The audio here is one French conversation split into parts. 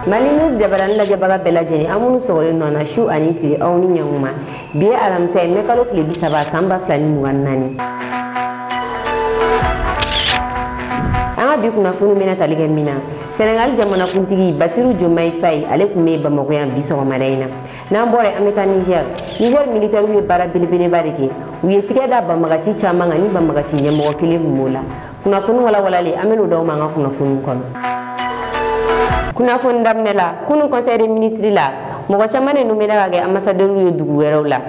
Malinus jabaran la jabaga belajeni amunu sogole nona shu ani tile awni nyanguma biye alamsa e mekalo tile bisaba samba flani muwannani anga bi kuna funu mena talige mina Senegal jamana kuntigi Bassirou Diomaye Faye ale kume Bamako yan biso madaina na mbore ameta Niger militaire wi bara belebele bareke wi tigeda bamagaci chamanga ni bamagaci nyemo kile mola kuna funu wala le amenu daw manga kuna funu kono kuna funu damnela kunu conseil des ministres la mogo chamane numena ga ambassadeur yo dugu werawla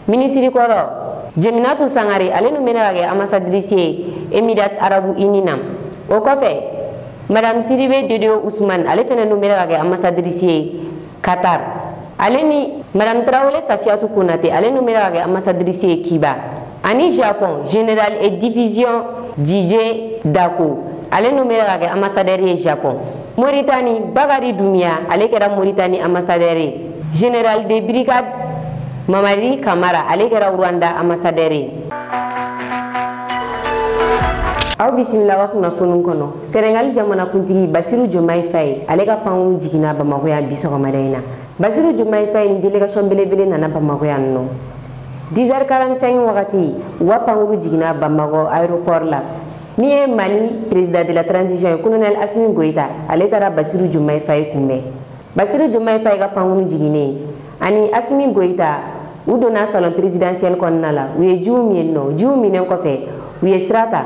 ministre koro Jeminatou Sangare ale numena ga ambassadrice Emirat Arabu Uninam o kofe Madame Sidibé Dedio Ousmane ale fene numena ga ambassadrice Qatar ale ni Madame Traoré Safiatou Konaté ale numena ga ambassadrice Kiba ani Japon général et division DJ Dako ale numera ga ambassadeur Japon Mauritanie Bagari Doumbia ale kera Mauritanie ambassadeur général de brigade Mamadi Kamara ale kera Rwanda ambassadeur aw bismillah wa kuna fonun kono Senegal jamana kuntigi Bassirou Diomaye Faye ale ka pangulu jigina Bamako ya biso madaina Bassirou Diomaye Faye ni délégation belebele nana Bamako ya no 10h45 wakati wa pangulu jigina Bamako aéroport la Mie Mali président de la transition colonel Assimi Goïta ale tara Bassirou Diomaye Faye kumbe Bassirou Diomaye Faye ka pangulu jigine ani Assimi Goïta u donna salon présidentiel konna la u ye juumine kofe u ye sirata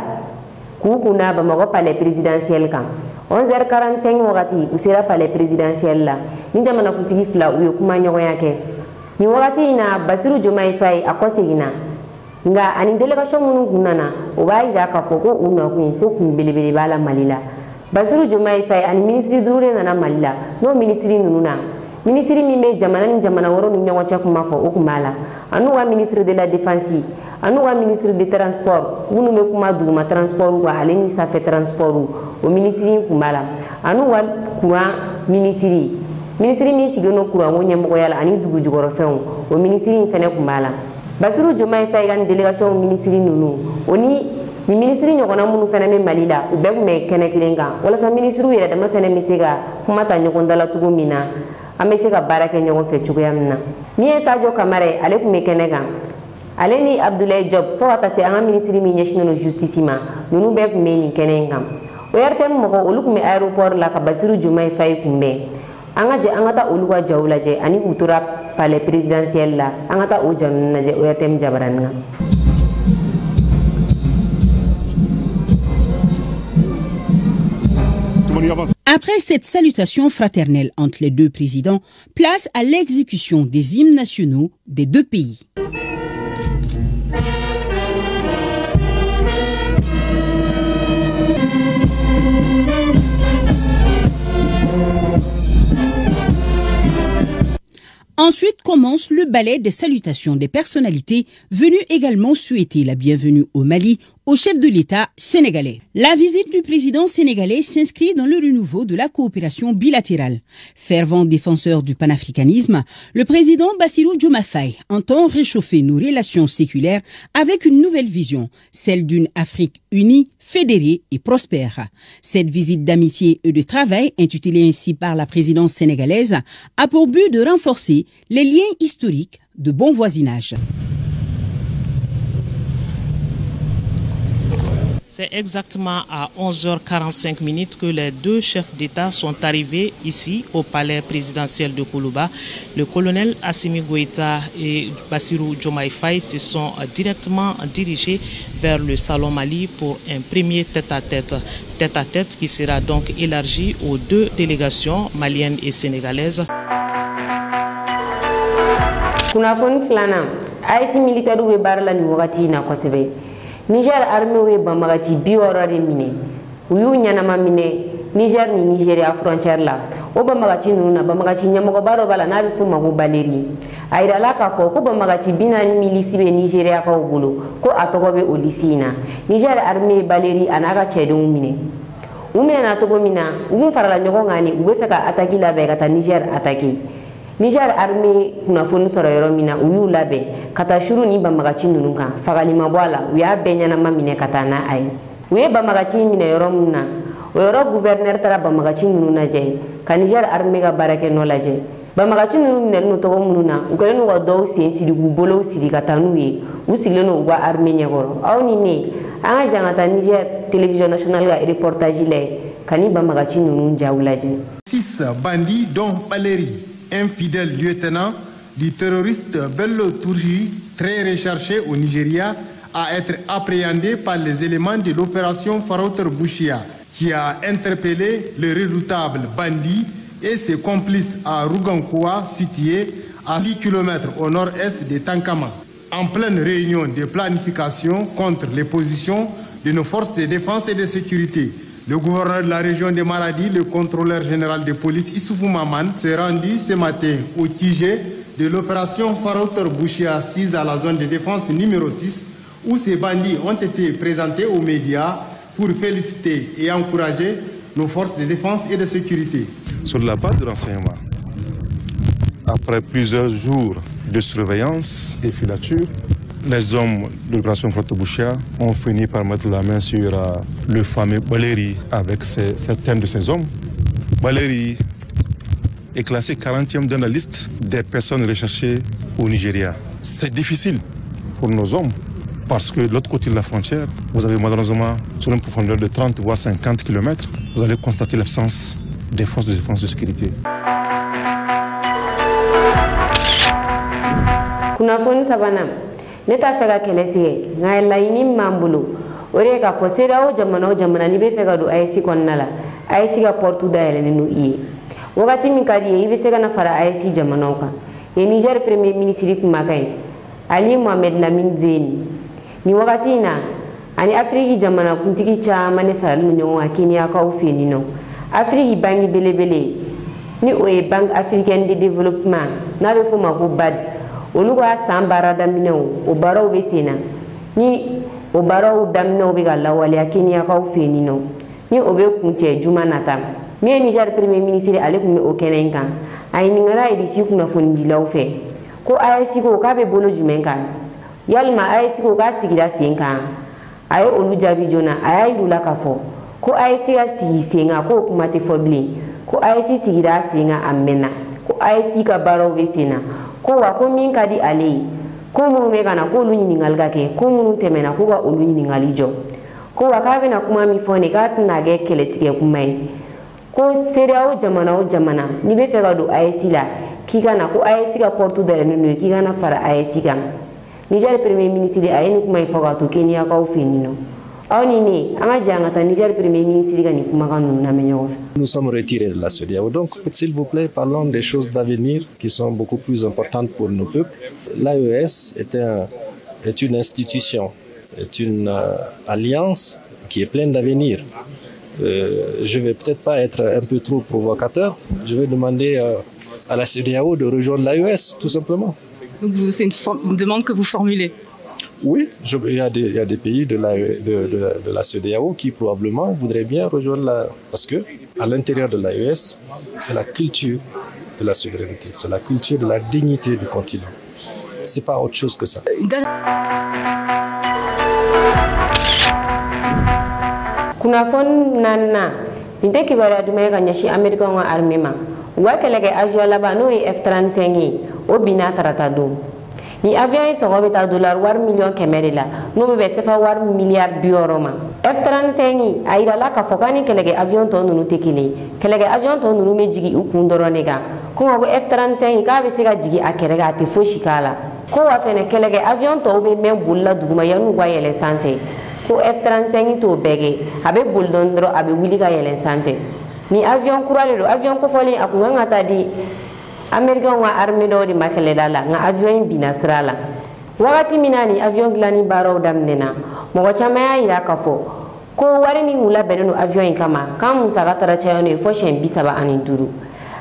k'u kunna Bamako palais présidentiel kan 11h45 wakati u sera palais présidentiel la ni jamana kuntigi fila u ye kuma ɲɔgɔnya kɛ ni wakati na Bassirou Diomaye Faye a kɔsegina nga ani délégation munu kunana o b'a yira k'a fɔ ko u nakun ko kun belebele b'a la Mali la Bassirou Diomaye Faye ani ministre duuru nana Mali la n'o ministre ninnu na ministre min bɛ jamana ni jamana wɛrɛw ni ɲɔgɔn cɛ kuma fɔ o kun b'a la an'u ka ministre de la défense an'u ka ministre de transport minnu bɛ kuma duguma transport kan ale ni sanfɛ transport o ministre kun b'a la an'u ka courant ministre min sigilen don courant ko ɲɛmɔgɔya la ani dugu jukɔrɔfɛnw o ministre in fɛnɛ kun b'a la Bassirou Diomaye Faye ka délégation ministre nunu oni ni ministre ɲɔgɔnna minnu fɛnɛ bɛ Mali la u bɛɛ kun bɛ kɛnɛ kelen kan walasa ministre yɛrɛ dama fɛnɛ bɛ se ka kuma ta ɲɔgɔn dala cogo min na an bɛ se ka baara kɛ ɲɔgɔn fɛ cogoya min na min ye Sadio Kamara ye ale kun bɛ kɛnɛ kan ale ni Abdoulaye Diop fo ka taa se an ka ministre min ɲɛsinnen don justice ma ninnu bɛɛ kun bɛ nin kɛnɛ in kan o RTM mɔgɔ olu kun bɛ aéroport la ka Bassirou Diomaye Faye kunbɛn an ka taa olu ka jaw lajɛ ani u tora palais présidentiel la an ka taa o jaw lajɛ o RTM jabarani kan. Après cette salutation fraternelle entre les deux présidents, place à l'exécution des hymnes nationaux des deux pays. Ensuite commence le ballet des salutations des personnalités venues également souhaiter la bienvenue au Mali au chef de l'État sénégalais. La visite du président sénégalais s'inscrit dans le renouveau de la coopération bilatérale. Fervent défenseur du panafricanisme, le président Bassirou Diomaye Faye entend réchauffer nos relations séculaires avec une nouvelle vision, celle d'une Afrique unie, fédérée et prospère. Cette visite d'amitié et de travail, intitulée ainsi par la présidence sénégalaise, a pour but de renforcer les liens historiques de bon voisinage. C'est exactement à 11h45 que les deux chefs d'État sont arrivés ici au palais présidentiel de Koulouba. Le colonel Assimi Goïta et Bassirou Diomaye Faye se sont directement dirigés vers le Salon Mali pour un premier tête-à-tête qui sera donc élargi aux deux délégations maliennes et sénégalaises. Niger armée we bamagaci bioro de mine uyu nyanama mine Niger ni Nigeria frontière la o bamagaci nuna bamagaci nyamogo baro bala na bi fu mago baleri ayira la ka fo ko bamagaci binani milisi be Nigeria ka obulo ko atogo be olisina Niger armée baleri anaka chedum mine umene na togo mina ugun farala nyogo ngani ube feka ataki la be kata Niger ataki Niger armée kuna fonu soro yoro mina uyu labe kata shuru ni bamagaci nunu kan fagali mabwala uya benyana mamine kata na ay uye bamagaci mina yoro muna o yɔrɔ gouverneur taara banbagaci ninnu lajɛ ka Niger armée ka baarakɛnɔ lajɛ banbagaci ninnu minɛlen no tɔgɔ minnu na u kɛlen no ka dɔw sen siri k'u bolow siri ka taa n'u ye u sigilen no u ka armée ɲɛkɔrɔ aw ni ne an ka jan ka taa Niger télévision nationale ka reportage lajɛ ka ni banbagaci ninnu jaw lajɛ. 6 bandits dont Baleri, un fidèle lieutenant du terroriste Bello Turji, très recherché au Nigeria, a été appréhendé par les éléments de l'opération Farouter Bouchia, qui a interpellé le redoutable bandit et ses complices à Rougankoua, situé à 10 km au nord-est de Tankama, en pleine réunion de planification contre les positions de nos forces de défense et de sécurité. Le gouverneur de la région de Maradi, le contrôleur général de police Issoufou Maman, s'est rendu ce matin au TG de l'opération Farouter Bouchia 6 à la zone de défense numéro 6, où ces bandits ont été présentés aux médias pour féliciter et encourager nos forces de défense et de sécurité. Sur la base de renseignement, après plusieurs jours de surveillance et filature, les hommes de l'opération Farouter Bouchia ont fini par mettre la main sur le fameux Baleri avec certains de ces hommes. Baleri est classé 40e dans la liste des personnes recherchées au Nigeria. C'est difficile pour nos hommes parce que de l'autre côté de la frontière, vous avez malheureusement, sur une profondeur de 30 voire 50 km, vous allez constater l'absence des forces de défense de sécurité. Kunnafoni sabanan ne t'a fɛ ka kɛlɛ tigɛ nka laɲini m'an bolo o de ye k'a fɔ CEDEAO jamana o jamana n'i bɛ fɛ ka don AES kɔnɔna la AES ka porte dayɛlɛnnen don i ye wagati min ka di ye i bɛ se ka na fara AES jamanaw kan ye Niger premier ministre kumakan ye Ali Mohamed Lamine Zeni ni wagati in na ani Afrique jamana kuntigi caman ne faralen don ɲɔgɔn kan Keniyakaw fɛ yen nɔ Afrique banque belebele ni o ye Banque africaine de développement n'a bɛ f'o ma ko BAD olu ka san baara daminɛw o baaraw bɛ sen na ni o baaraw daminɛw bɛ ka lawaleya Keniyakaw fɛ yen nɔ ni o bɛ kuncɛ juma nata min ye Niger premier ministre ale tun bɛ o kɛnɛ in kan a ɲininkara Edisi kunnafonidilaw fɛ ko AES ko k'a bɛ bolo jumɛn kan yalima AES ko k'a sigira sen kan a ye olu jaabi joona a y'a yir'u la k'a fɔ ko AES ka sigi sen kan k'o kuma tɛ fɔ bilen ko AES sigira sen kan a mɛnna ko AES ka baaraw bɛ sen na ko wa ko min ka di ale ye ko minnu bɛ ka na k'olu ɲininkali ka kɛ ko minnu tɛmɛna k'u ka olu ɲininkali jɔ ko wa k'a bɛna kuma min fɔ ne k'a tɛna kɛ kɛlɛtigɛ kuma ye ko CEDEAO jamana o jamana n'i bɛ fɛ ka don AES la k'i ka na ko AES ka porte dayɛlɛnnen don k'i ka na fara AES kan Niger premier ministre a ye nin kuma in fɔ ka to Keniyakaw fɛ yen nɔ aw ni ne an ka jan ka taa Niger premier ministre ka nin kumakan ninnu lamɛn ɲɔgɔn fɛ. Nous sommes retirés de la CEDEAO, donc s'il vous plaît, parlons des choses d'avenir qui sont beaucoup plus importantes pour nos peuples. L'AES est une institution, est une alliance qui est pleine d'avenir. Je vais peut-être pas être un peu trop provocateur, je vais demander à la CEDEAO de rejoindre l'AES, tout simplement. Donc c'est une demande que vous formulez? Oui, il y a des pays de la CEDEAO qui probablement voudraient bien rejoindre parce que à l'intérieur de l'AES, c'est la culture de la souveraineté, c'est la culture de la dignité du continent. C'est pas autre chose que ça. Kunnafoni nana nin tɛ kibaruya duman ye ka ɲɛsin Amerikɛnw ka armée ma u ka kɛlɛkɛ avion laban n'o ye F-35 ye o binna tarata don ni avion yi sɔngɔ bɛ taa $100 100 de la n'o bɛ bɛn sefa wari miliyari 60 ma F-35 a yirala k'a fɔ k'a ni kɛlɛkɛ avion tɔ ninnu tɛ kelen kɛlɛkɛ avion tɔ ninnu bɛ jigin u kun dɔrɔn de kan ko nka ko F-35 k'a bɛ se ka jigin a kɛrɛ kan a tɛ fosi k'a la ko wa fɛnɛ kɛlɛkɛ avion tɔw bɛ mɛn bolila duguma yan'u ka yɛlɛn sanfɛ ko F-35 t'o bɛɛ kɛ a bɛ boli dɔrɔn a bɛ wuli ka yɛlɛn sanfɛ ni avion kura de don avion kofɔlen a kun kan ka taa di Amerikɛnw ka armée dɔw de ma kɛlɛda la nka avion in binna sira la wagati min na ni avion dilanni baaraw daminɛna mɔgɔ caman y'a yira k'a fɔ ko wari min kun labɛnnen don avion in kama k'an musaka taara caya n'o ye fo siɲɛ 35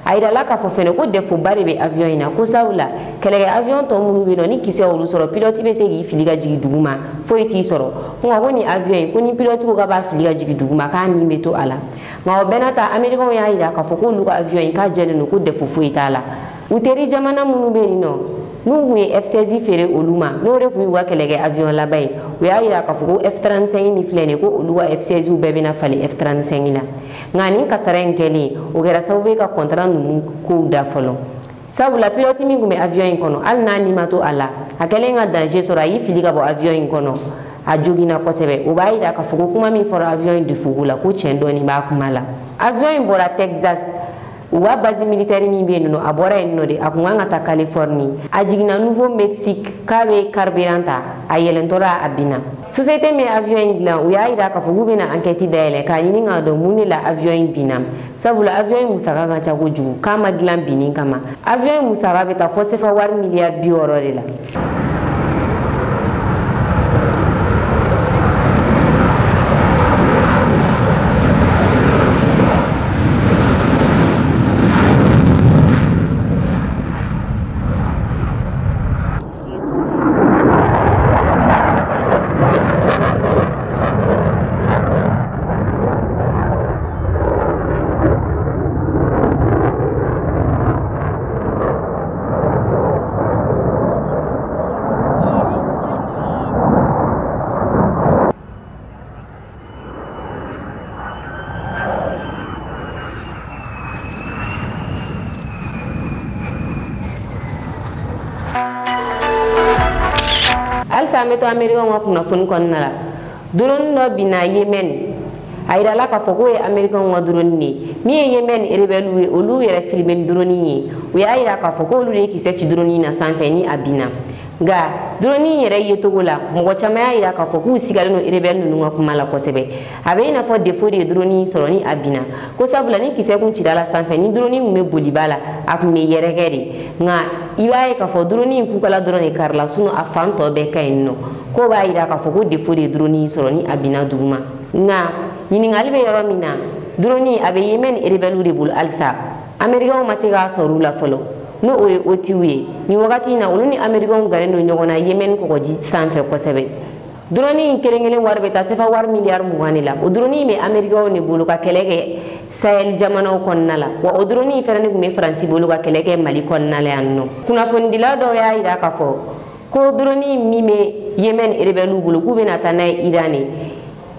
a yirala k'a fɔ fɛnɛ ko defoba de bɛ avion in na ko sabula kɛlɛkɛ avion tɔ minnu bɛ yen nɔ ni kisɛ olu sɔrɔ pilote bɛ se k'i fili ka jigin dugu ma foyi t'i sɔrɔ nka ko ni avion in ko ni pilote ko k'a b'a fili ka jigin dugu ma k'a nin bɛ to a la nka o bɛɛ n'a ta Amerikɛnw y'a yira k'a fɔ k'olu ka avion in k'a jɛlen don ko defo foyi t'a la u teri jamana minnu bɛ yen nɔ n'u ye F16 feere olu ma n'o de kun y'u ka kɛlɛkɛ avion laban ye u y'a yira k'a fɔ ko F35 min filɛ nin ye ko olu ka F16 bɛɛ bɛna falen F35 la nka nin kasara in kɛlen o kɛra sababu ye ka contrat ninnu kow da fɔlɔ sabula pilote min kun bɛ avion in kɔnɔ hali n'a ni ma to a la a kɛlen ka danger sɔrɔ a y'i fili ka bɔ avion in kɔnɔ a joginna kosɛbɛ o b'a yira k'a fɔ ko kuma min fɔra avion in defugu la ko tiɲɛ dɔɔni b'a kuma la avion in bɔra Texas u ka base militaire min bɛ yen nɔ a bɔra yen nɔ de a kun kan ka taa Californie a jiginna Nouveau Mexique k'a bɛ carburant ta a yɛlɛntɔra a binna société min avion in dilan u y'a yira k'a fɔ k'u bɛna enquête dayɛlɛ k'a ɲini k'a dɔn mun de la avion in binna sabula avion in musaka ka ca kojugu k'a ma dilan binni kama avion in musaka bɛ taa fɔ sefa wari miliyari 60 de la. Alsa an bɛ to Américains ka kunnafoni kɔnɔna la drone dɔ binna Yemen a yirala k'a fɔ k'o ye Américains ka drone de ye min ye Yemen rebelle ye olu yɛrɛ filmé ni drone ye u y'a yira k'a fɔ k'olu de ye kisɛ ci drone na sanfɛ ni a binna nka drone yɛrɛ ye togo la mɔgɔ caman y'a yira k'a fɔ k'u sigalen don rebelle ninnu ka kuma la kosɛbɛ a bɛ i n'a fɔ défaut de ye drone sɔrɔ ni a binna ko sabula ni kisɛ kun cira la sanfɛ ni drone kun bɛ boliba la a kun bɛ yɛrɛkɛ de nka i b'a ye k'a fɔ drone kukala dɔrɔn de kari la sinon a fan tɔ bɛɛ ka ɲi nɔ ko b'a yira k'a fɔ ko défaut de ye drone sɔrɔ ni a binna duguma nka ɲininkali bɛ yɔrɔ min na drone a bɛ Yemen rebelle de bolo halisa Américains ma se k'a sɔrɔ u la fɔlɔ n'o o ye Houthis ye nin wagati in na olu ni Américains galen don ɲɔgɔn na Yemen kɔgɔji sanfɛ kosɛbɛ drone in kelen-kelen wari bɛ taa sefa wari miliyari 20 de la o drone in bɛ Américains de bolo ka kɛlɛ kɛ Sahel jamanaw kɔnɔna la wa o drone in fɛnɛ de kun bɛ Faransi bolo ka kɛlɛ kɛ Mali kɔnɔna la yan nɔ kunnafonidila dɔw y'a yira k'a fɔ ko drone min bɛ Yemen rebelle bolo k'u bɛna taa n'a ye Iran de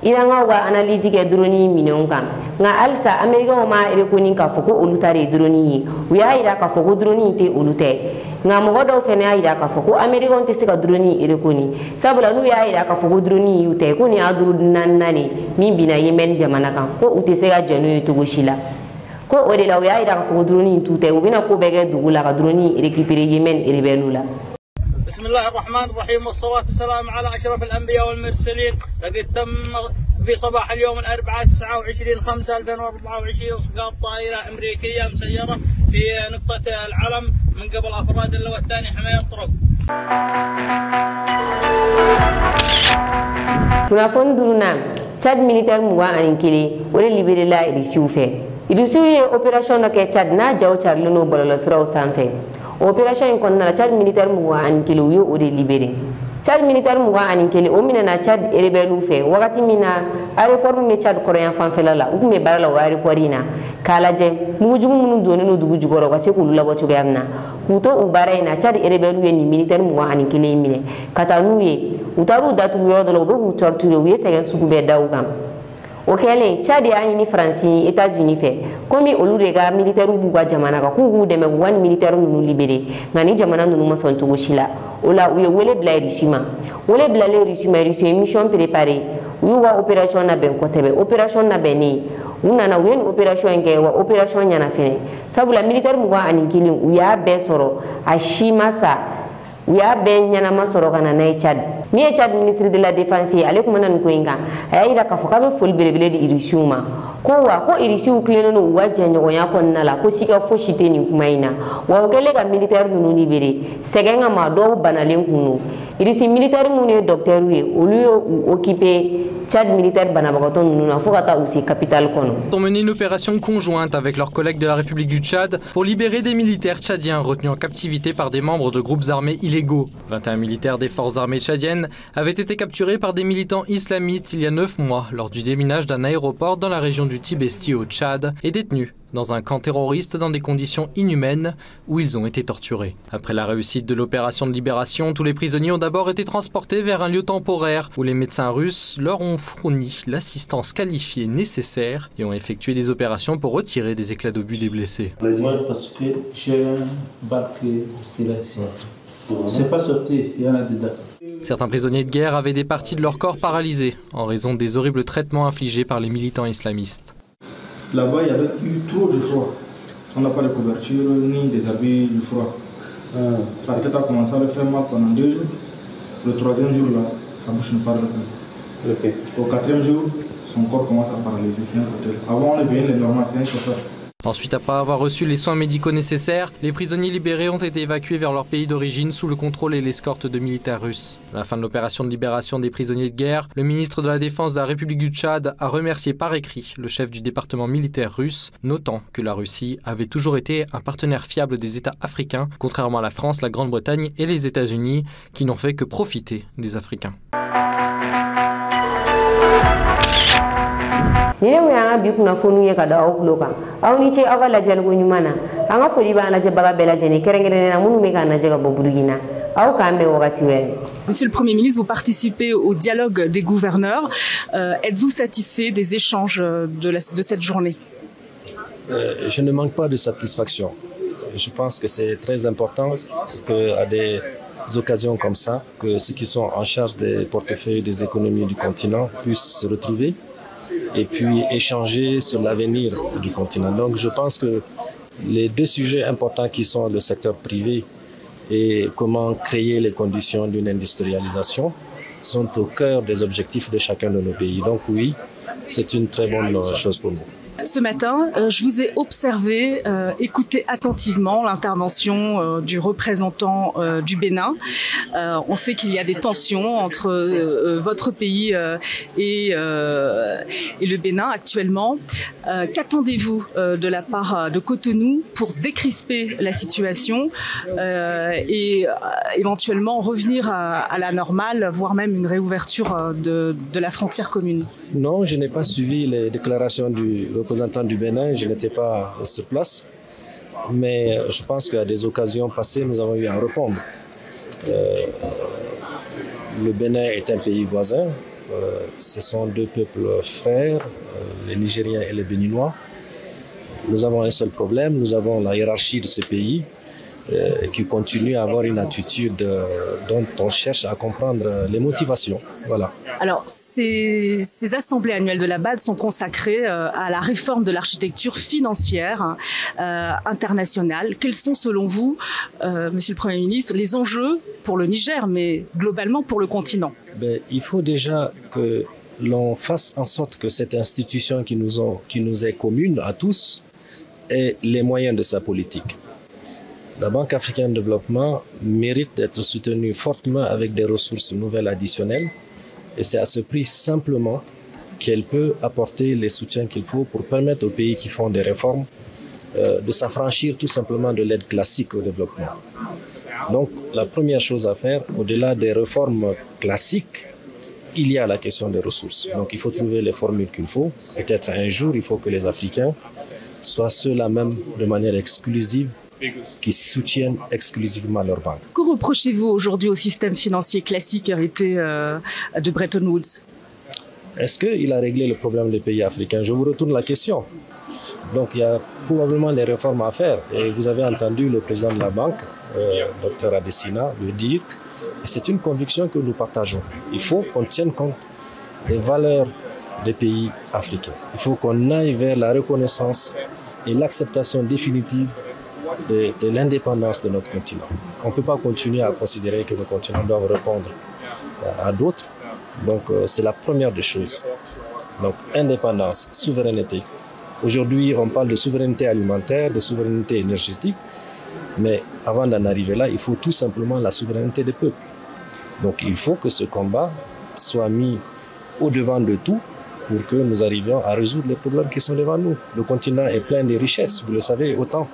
Irankaw ka analyse kɛ drone minɛnw kan nka halisa Américains ma reconnu k'a fɔ ko olu ta de ye drone ye u y'a yira k'a fɔ ko drone tɛ olu tɛ nka mɔgɔ dɔw fɛnɛ y'a yira k'a fɔ ko Américains tɛ se ka drone reconnu sabula n'u y'a yira k'a fɔ ko drone y'u tɛ ko nin y'a drone naaninan de min binna Yemen jamana kan ko u tɛ se ka jɛn n'o ye cogo si la ko o de la u y'a yira k'a fɔ ko drone t'u tɛ u bɛna ko bɛɛ kɛ dugu la ka drone récupérer Yemen rebelle la. بسم الله الرحمن الرحيم والصلاة والسلام على أشرف الأنبياء والمرسلين لقد تم في صباح اليوم الأربعاء 29/5/2024 إسقاط طائرة أمريكية مسيرة في نقطة العلم من قبل أفراد اللواء الثاني حماية طرق. kunnafoni duurunan Chad militaire 21 o de libéré Irisiw fɛ Irisiw ye opération dɔ kɛ Chad n'a jaw carilen n'o bɔlɔlɔsiraw sanfɛ opération in kɔnɔna la Chad militaire 21 u ye o de libéré Chad militaire 21 o minɛna Chad rebelle fɛ wagati min na aéroport min bɛ Chad kɔrɔyan fanfɛla la u tun bɛ baara la o aéroport in na k'a lajɛ mugujugu minnu donnen don dugu jukɔrɔ ka se k'olu labɔ cogoya min na k'u to u baara in na Chad rebelle ye nin militaire 21 in minɛ ka taa n'u ye u taar'u datugu yɔrɔ dɔ la u bɛ k'u torturer u ye sɛgɛn sugu bɛɛ da u kan o kɛlen Chad y'a ɲini Faransi États-Unis fɛ komi olu de ka militaire b'u ka jamana kan k'u k'u dɛmɛ k'u ka nin militaire ninnu libéré nka ni jamana ninnu ma sɔn cogo si la o la u ye wele bila Irisiw ma wele bilalen Irisiw ma Irisiw ye mission préparé u y'u ka opération labɛn kosɛbɛ opération labɛnnen u nana u ye nin opération in kɛ wa opération ɲɛna fɛnɛ sabula militaire 21 u y'a bɛɛ sɔrɔ a si ma sa u y'a bɛɛ ɲɛnama sɔrɔ ka na n'a ye Chad min ye Chad ministre de la défense ye ale kumana nin ko in kan a y'a yira k'a fɔ k'a bɛ foli belebele di Irisiw ma ko wa ko Irisiw tilennen don u ka jɛɲɔgɔnya kɔnɔna la ko siga fosi tɛ nin kuma in na wa u kɛlen ka militaire ninnu libéré sɛgɛn kama dɔw banalen kun don Irisi militaire minnu ye docteur ye olu ye u occupé Tchad militaire banabagatɔ ninnu na fo ka taa u se capitale kɔnɔ. Ont mené une opération conjointe avec leurs collègues de la République du Tchad pour libérer des militaires tchadiens retenus en captivité par des membres de groupes armés illégaux. 21 militaires des forces armées tchadiennes avaient été capturés par des militants islamistes il y a 9 mois lors du déminage d'un aéroport dans la région du Tibesti au Tchad et détenus dans un camp terroriste dans des conditions inhumaines où ils ont été torturés. Après la réussite de l'opération de libération, tous les prisonniers ont d'abord été transportés vers un lieu temporaire où les médecins russes leur ont fourni l'assistance qualifiée nécessaire et ont effectué des opérations pour retirer des éclats d'obus des blessés. Parce que j'ai un bac ici. C'est pas sorti, il y en a dedans. Certains prisonniers de guerre avaient des parties de leur corps paralysées en raison des horribles traitements infligés par les militants islamistes. Là-bas, il y avait eu trop de froid. On n'a pas de couverture ni des habits du froid. Sa tête a commencé à le faire mal pendant 2 jours. Le 3e jour, là, sa bouche ne parle plus. Okay. Au 4e jour, son corps commence à paralyser. Avant, on est venu les normal, c'est un chauffeur. Ensuite, après avoir reçu les soins médicaux nécessaires, les prisonniers libérés ont été évacués vers leur pays d'origine sous le contrôle et l'escorte de militaires russes. À la fin de l'opération de libération des prisonniers de guerre, le ministre de la Défense de la République du Tchad a remercié par écrit le chef du département militaire russe, notant que la Russie avait toujours été un partenaire fiable des États africains, contrairement à la France, la Grande-Bretagne et les États-Unis, qui n'ont fait que profiter des Africains. Yene we anga bi kuna fonu ye kada aw loka aw ni ce aw la jal go nyumana anga fodi ba la jaba bela jeni kerengere na munu me kana jega bo burugina aw ka me wakati we. Monsieur le Premier ministre, vous participez au dialogue des gouverneurs. Êtes-vous satisfait des échanges de cette journée? Je ne manque pas de satisfaction. Je pense que c'est très important qu'à des occasions comme ça, que ceux qui sont en charge des portefeuilles des économies du continent puissent se retrouver et puis échanger sur l'avenir du continent. Donc je pense que les 2 sujets importants qui sont le secteur privé et comment créer les conditions d'une industrialisation sont au cœur des objectifs de chacun de nos pays. Donc oui, c'est une très bonne chose pour nous. Ce matin, je vous ai observé écouter attentivement l'intervention du représentant du Bénin. On sait qu'il y a des tensions entre votre pays et le Bénin actuellement. Qu'attendez-vous de la part de Cotonou pour décrisper la situation et éventuellement revenir à la normale, voire même une réouverture de la frontière commune? Non, je n'ai pas suivi les déclarations du représentant du Bénin, je n'étais pas sur place, mais je pense qu'à des occasions passées, nous avons eu à répondre. Le Bénin est un pays voisin, ce sont 2 peuples frères, les Nigériens et les Béninois. Nous avons un seul problème, nous avons la hiérarchie de ce pays qui continue à avoir une attitude dont on cherche à comprendre les motivations. Voilà. Alors, ces assemblées annuelles de la BAD sont consacrées à la réforme de l'architecture financière internationale. Quels sont, selon vous, Monsieur le Premier ministre, les enjeux pour le Niger, mais globalement pour le continent? Il faut déjà que l'on fasse en sorte que cette institution qui nous est commune à tous ait les moyens de sa politique. La Banque africaine de développement mérite d'être soutenue fortement avec des ressources nouvelles additionnelles et c'est à ce prix simplement qu'elle peut apporter les soutiens qu'il faut pour permettre aux pays qui font des réformes de s'affranchir tout simplement de l'aide classique au développement. Donc la première chose à faire, au-delà des réformes classiques, il y a la question des ressources. Donc il faut trouver les formules qu'il faut. Peut-être un jour, il faut que les Africains soient ceux-là même de manière exclusive qui soutiennent exclusivement leur banque. Que reprochez-vous aujourd'hui au système financier classique hérité de Bretton Woods? Est-ce qu'il a réglé le problème des pays africains? Je vous retourne la question. Donc il y a probablement des réformes à faire. Et vous avez entendu le président de la banque, Dr Adesina, le dire. Et c'est une conviction que nous partageons. Il faut qu'on tienne compte des valeurs des pays africains. Il faut qu'on aille vers la reconnaissance et l'acceptation définitive de l'indépendance de notre continent. On ne peut pas continuer à considérer que nos continents doivent répondre à d'autres. Donc c'est la première des choses. Donc indépendance, souveraineté. Aujourd'hui, on parle de souveraineté alimentaire, de souveraineté énergétique, mais avant d'en arriver là, il faut tout simplement la souveraineté des peuples. Donc il faut que ce combat soit mis au-devant de tout pour que nous arrivions à résoudre les problèmes qui sont devant nous. Le continent est plein de richesses, vous le savez, autant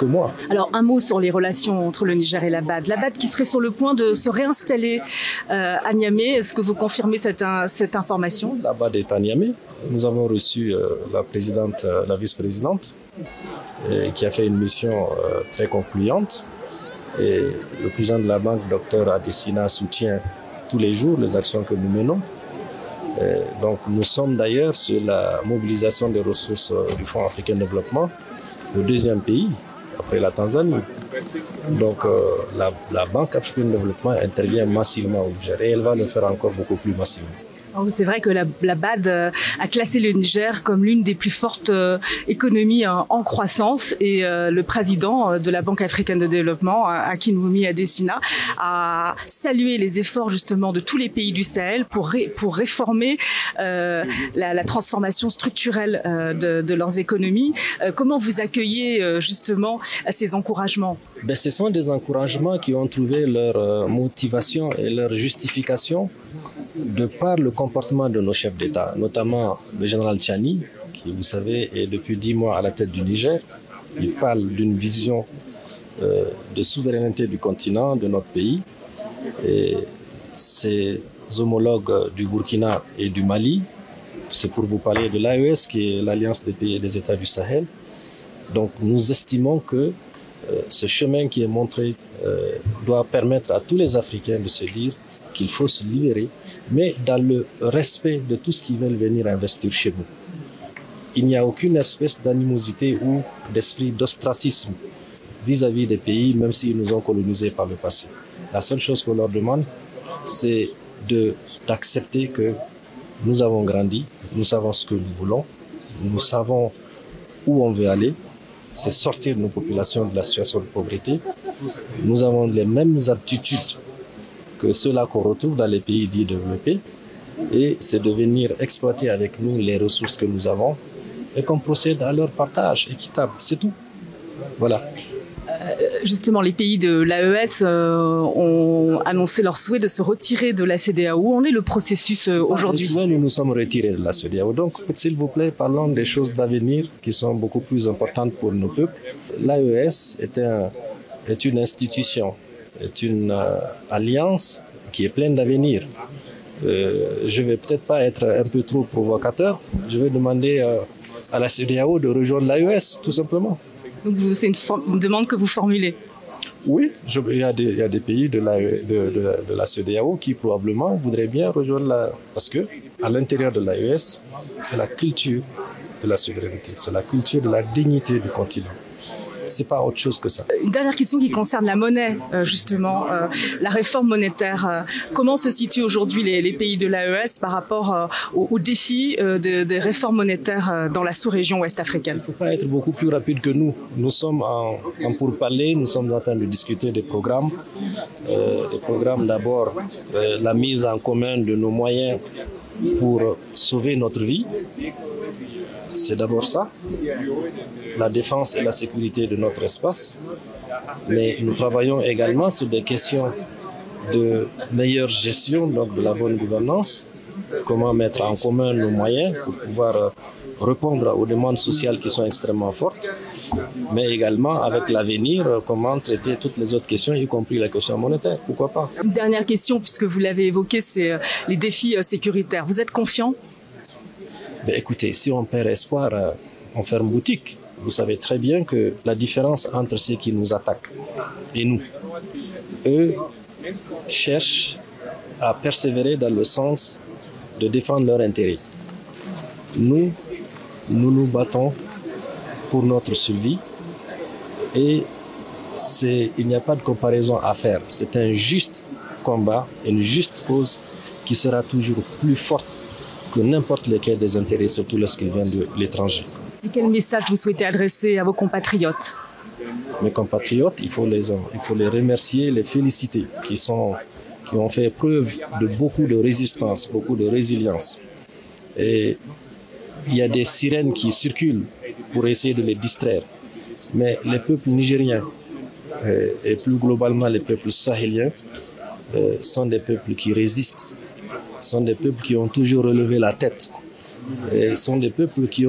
quelques mois. Alors un mot sur les relations entre le Niger et la BAD. La BAD qui serait sur le point de se réinstaller à Niamey. Est-ce que vous confirmez cette information? La BAD est à Niamey. Nous avons reçu la présidente, la vice-présidente, qui a fait une mission très concluante. Et le président de la banque, Dr Adesina, soutient tous les jours les actions que nous menons. Donc nous sommes d'ailleurs sur la mobilisation des ressources du Fonds africain de développement, le deuxième pays après la Tanzanie. Donc la Banque africaine de développement intervient massivement au Niger et elle va le faire encore beaucoup plus massivement. C'est vrai que la BAD a classé le Niger comme l'une des plus fortes économies en croissance et le président de la Banque africaine de développement, Akinwumi Adesina, a salué les efforts justement de tous les pays du Sahel pour réformer la transformation structurelle de leurs économies. Comment vous accueillez justement ces encouragements? Ce sont des encouragements qui ont trouvé leur motivation et leur justification de par le comportement de nos chefs d'État, notamment le général Tchani, qui, vous savez, est depuis 10 mois à la tête du Niger. Il parle d'une vision de souveraineté du continent, de notre pays. Et ses homologues du Burkina et du Mali, c'est pour vous parler de l'AES, qui est l'Alliance des pays et des États du Sahel. Donc nous estimons que ce chemin qui est montré doit permettre à tous les Africains de se dire qu'il faut se libérer, mais dans le respect de tout ce qui veulent venir investir chez nous. Il n'y a aucune espèce d'animosité ou d'esprit d'ostracisme vis-à-vis des pays, même s'ils nous ont colonisés par le passé. La seule chose qu'on leur demande, c'est d'accepter que nous avons grandi, nous savons ce que nous voulons, nous savons où on veut aller, c'est sortir nos populations de la situation de pauvreté. Nous avons les mêmes aptitudes que ceux-là qu'on retrouve dans les pays dits développés, et c'est de venir exploiter avec nous les ressources que nous avons et qu'on procède à leur partage équitable, c'est tout. Voilà. Justement, les pays de l'AES ont annoncé leur souhait de se retirer de la CEDEAO. Où en est le processus aujourd'hui? Nous nous sommes retirés de la CEDEAO. Donc, s'il vous plaît, parlons des choses d'avenir qui sont beaucoup plus importantes pour nos peuples. L'AES est une institution, est une alliance qui est pleine d'avenir. Je ne vais peut-être pas être un peu trop provocateur. Je vais demander à la CEDEAO de rejoindre l'AES, tout simplement. Donc c'est une demande que vous formulez? Oui, il y a des pays de la CEDEAO qui probablement voudraient bien rejoindre parce que à l'intérieur de l'AES, c'est la culture de la souveraineté, c'est la culture de la dignité du continent. C'est pas autre chose que ça. Une dernière question qui concerne la monnaie, justement, la réforme monétaire. Comment se situent aujourd'hui les pays de l'AES par rapport aux défis des réformes monétaires dans la sous-région ouest-africaine? Il ne faut pas être beaucoup plus rapide que nous. Nous sommes en pourparlers, nous sommes en train de discuter des programmes. Des programmes d'abord, la mise en commun de nos moyens pour sauver notre vie. C'est d'abord ça, la défense et la sécurité de notre espace. Mais nous travaillons également sur des questions de meilleure gestion, donc de la bonne gouvernance, comment mettre en commun nos moyens pour pouvoir répondre aux demandes sociales qui sont extrêmement fortes, mais également avec l'avenir, comment traiter toutes les autres questions, y compris la question monétaire, pourquoi pas. Une dernière question, puisque vous l'avez évoqué, c'est les défis sécuritaires. Vous êtes confiant? Écoutez, si on perd espoir, on ferme boutique. Vous savez très bien que la différence entre ceux qui nous attaquent et nous, eux cherchent à persévérer dans le sens de défendre leurs intérêts. Nous nous battons pour notre survie et il n'y a pas de comparaison à faire. C'est un juste combat, une juste cause qui sera toujours plus forte que n'importe lequel des intérêts, surtout lorsqu'il vient de l'étranger. Et quel message vous souhaitez adresser à vos compatriotes? Mes compatriotes, il faut les remercier, les féliciter, qui ont fait preuve de beaucoup de résistance, beaucoup de résilience. Et il y a des sirènes qui circulent pour essayer de les distraire. Mais les peuples nigériens et plus globalement les peuples sahéliens sont des peuples qui résistent. Sont des peuples qui ont toujours relevé la tête. Et sont des peuples qui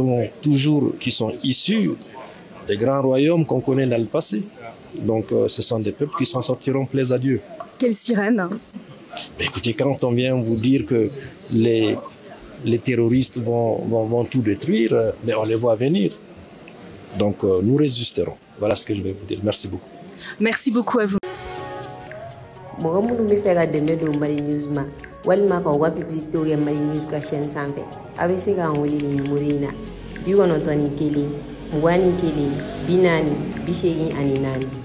sont issus des grands royaumes qu'on connaît dans le passé. Donc ce sont des peuples qui s'en sortiront, plaise à Dieu. Quelle sirène? Écoutez, quand on vient vous dire que les terroristes vont tout détruire, mais on les voit venir. Donc nous résisterons. Voilà ce que je vais vous dire. Merci beaucoup. Merci beaucoup à vous. Mɔgɔ minnu bɛ fɛ ka dɛmɛ don Mali News ma walima ka u ka publicité kɛ Mali News ka chaîne sanfɛ a bɛ se k'an wele nin numéro in na 91 21 40 84